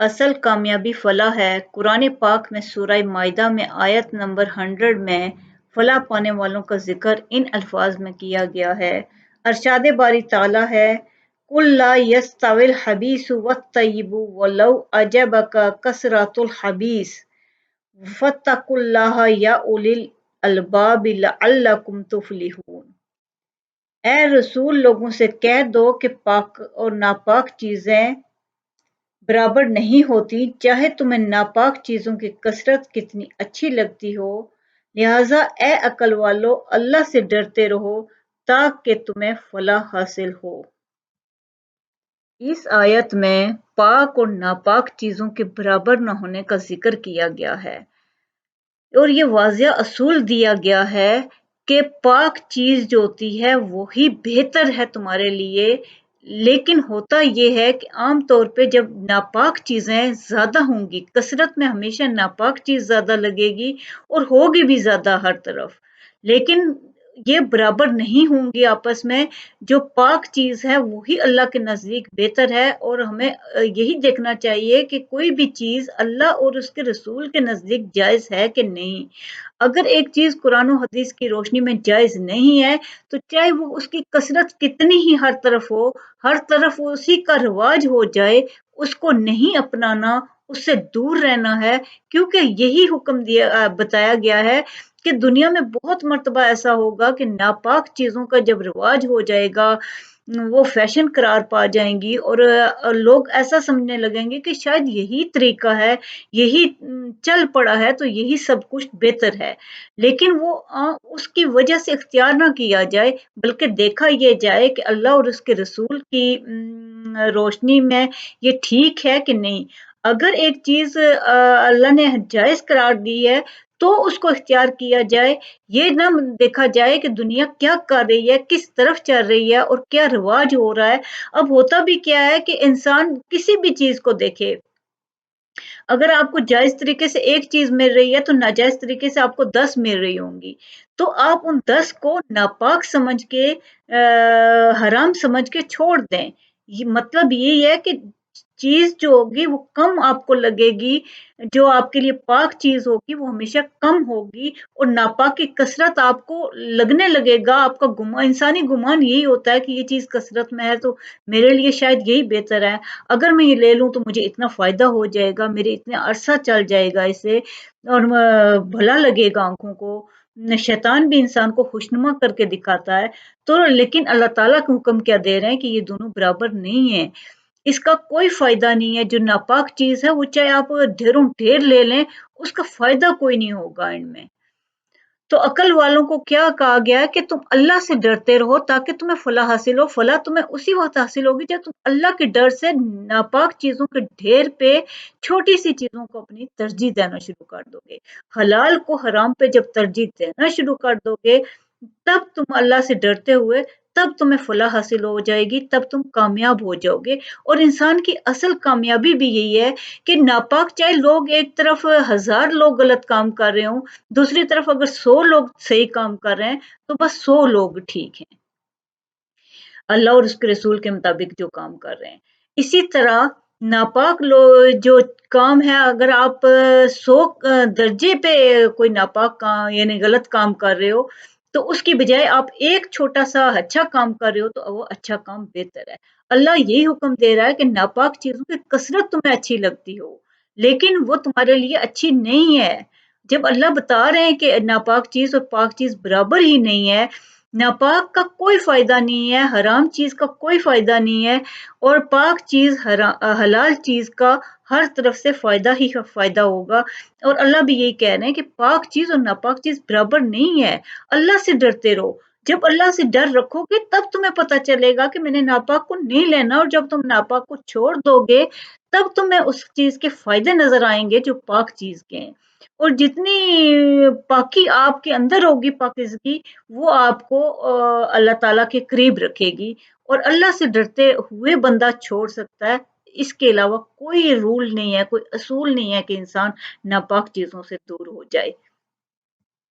اصل کامیابی فلاح ہے۔ قرآن پاک میں سورہ مائدہ میں آیت نمبر 100 میں فلاح پانے والوں کا ذکر ان الفاظ میں کیا گیا ہے۔ ارشاد باری تعالیٰ ہے قُل لا يستوي الخبيث والطيب ولو أعجبك كثرة الخبيث فاتقوا الله يا أولي الألباب لعلكم تفلحون۔ اے رسول لوگوں سے کہہ دو کہ پاک اور ناپاک چیزیں برابر نہیں ہوتی، چاہے تمہیں ناپاک چیزوں کی کثرت کتنی اچھی لگتی ہو، لہٰذا اے عقل والو اللہ سے ڈرتے رہو تاکہ تمہیں فلاح حاصل ہو۔ اس آیت میں پاک اور ناپاک چیزوں کے برابر نہ ہونے کا ذکر کیا گیا ہے اور یہ واضح اصول دیا گیا ہے کہ پاک چیز جو ہوتی ہے وہی بہتر ہے تمہارے لیے، لیکن ہوتا یہ ہے کہ عام طور پہ جب ناپاک چیزیں زیادہ ہوں گی، کثرت میں ہمیشہ ناپاک چیز زیادہ لگے گی اور ہوگی بھی زیادہ ہر طرف، لیکن یہ برابر نہیں ہوں گی آپس میں۔ جو پاک چیز ہے وہی اللہ کے نزدیک بہتر ہے، اور ہمیں یہی دیکھنا چاہیے کہ کوئی بھی چیز اللہ اور اس کے رسول کے نزدیک جائز ہے کہ نہیں۔ اگر ایک چیز قرآن و حدیث کی روشنی میں جائز نہیں ہے تو چاہے وہ اس کی کثرت کتنی ہی ہر طرف ہو، ہر طرف اسی کا رواج ہو جائے، اس کو نہیں اپنانا، اس سے دور رہنا ہے، کیونکہ یہی حکم بتایا گیا ہے کہ دنیا میں بہت مرتبہ ایسا ہوگا کہ ناپاک چیزوں کا جب رواج ہو جائے گا، وہ فیشن قرار پا جائیں گی اور لوگ ایسا سمجھنے لگیں گے کہ شاید یہی طریقہ ہے، یہی چل پڑا ہے تو یہی سب کچھ بہتر ہے، لیکن وہ اس کی وجہ سے اختیار نہ کیا جائے، بلکہ دیکھا یہ جائے کہ اللہ اور اس کے رسول کی روشنی میں یہ ٹھیک ہے کہ نہیں۔ اگر ایک چیز اللہ نے جائز قرار دی ہے تو اس کو اختیار کیا جائے، یہ نہ دیکھا جائے کہ دنیا کیا کر رہی ہے، کس طرف چل رہی ہے اور کیا رواج ہو رہا ہے۔ اب ہوتا بھی کیا ہے کہ انسان کسی بھی چیز کو دیکھے، اگر آپ کو جائز طریقے سے ایک چیز مل رہی ہے تو ناجائز طریقے سے آپ کو 10 مل رہی ہوں گی، تو آپ ان 10 کو ناپاک سمجھ کے حرام سمجھ کے چھوڑ دیں۔ یہ مطلب یہی ہے کہ چیز جو ہوگی وہ کم آپ کو لگے گی، جو آپ کے لیے پاک چیز ہوگی وہ ہمیشہ کم ہوگی، اور ناپاک کی کثرت آپ کو لگنے لگے گا۔ آپ کا انسانی گمان یہی ہوتا ہے کہ یہ چیز کثرت میں ہے تو میرے لیے شاید یہی بہتر ہے، اگر میں یہ لے لوں تو مجھے اتنا فائدہ ہو جائے گا، میرے اتنا عرصہ چل جائے گا اسے، اور بھلا لگے گا آنکھوں کو۔ شیطان بھی انسان کو خوشنما کر کے دکھاتا ہے، تو لیکن اللہ تعالیٰ کا حکم کیا دے رہے ہیں کہ یہ دونوں برابر نہیں ہیں، اس کا کوئی فائدہ نہیں ہے۔ جو ناپاک چیز ہے وہ چاہے آپ ڈھیروں ڈھیر لے لیں، اس کا فائدہ کوئی نہیں ہوگا ان میں۔ تو عقل والوں کو کیا کہا گیا ہے کہ تم اللہ سے ڈرتے رہو تاکہ تمہیں فلاح حاصل ہو۔ فلاح تمہیں اسی وقت حاصل ہوگی جب تم اللہ کے ڈر سے ناپاک چیزوں کے ڈھیر پہ چھوٹی سی چیزوں کو اپنی ترجیح دینا شروع کر دو گے، حلال کو حرام پہ جب ترجیح دینا شروع کر دو گے، تب تم اللہ سے ڈرتے ہوئے، تب تمہیں فلاح حاصل ہو جائے گی، تب تم کامیاب ہو جاؤ گے۔ اور انسان کی اصل کامیابی بھی یہی ہے کہ ناپاک چاہے لوگ ایک طرف 1000 لوگ غلط کام کر رہے ہوں، دوسری طرف اگر 100 لوگ صحیح کام کر رہے ہیں تو بس 100 لوگ ٹھیک ہیں، اللہ اور اس کے رسول کے مطابق جو کام کر رہے ہیں۔ اسی طرح ناپاک جو کام ہے، اگر آپ 100 درجے پہ کوئی ناپاک کام یعنی غلط کام کر رہے ہو تو اس کی بجائے آپ ایک چھوٹا سا اچھا کام کر رہے ہو تو وہ اچھا کام بہتر ہے۔ اللہ یہی حکم دے رہا ہے کہ ناپاک چیزوں کی کثرت تمہیں اچھی لگتی ہو لیکن وہ تمہارے لیے اچھی نہیں ہے۔ جب اللہ بتا رہے ہیں کہ ناپاک چیز اور پاک چیز برابر ہی نہیں ہے، ناپاک کا کوئی فائدہ نہیں ہے، حرام چیز کا کوئی فائدہ نہیں ہے، اور پاک چیز حلال چیز کا ہر طرف سے فائدہ ہی فائدہ ہوگا۔ اور اللہ بھی یہی کہہ رہے ہیں کہ پاک چیز اور ناپاک چیز برابر نہیں ہے، اللہ سے ڈرتے رہو۔ جب اللہ سے ڈر رکھو گے تب تمہیں پتہ چلے گا کہ میں نے ناپاک کو نہیں لینا، اور جب تم ناپاک کو چھوڑ دو گے تب تمہیں اس چیز کے فائدے نظر آئیں گے جو پاک چیز کے ہیں۔ اور جتنی پاکی آپ کے اندر ہوگی، پاکیزگی، وہ آپ کو اللہ تعالیٰ کے قریب رکھے گی، اور اللہ سے ڈرتے ہوئے بندہ چھوڑ سکتا ہے۔ اس کے علاوہ کوئی رول نہیں ہے، کوئی اصول نہیں ہے کہ انسان ناپاک چیزوں سے دور ہو جائے۔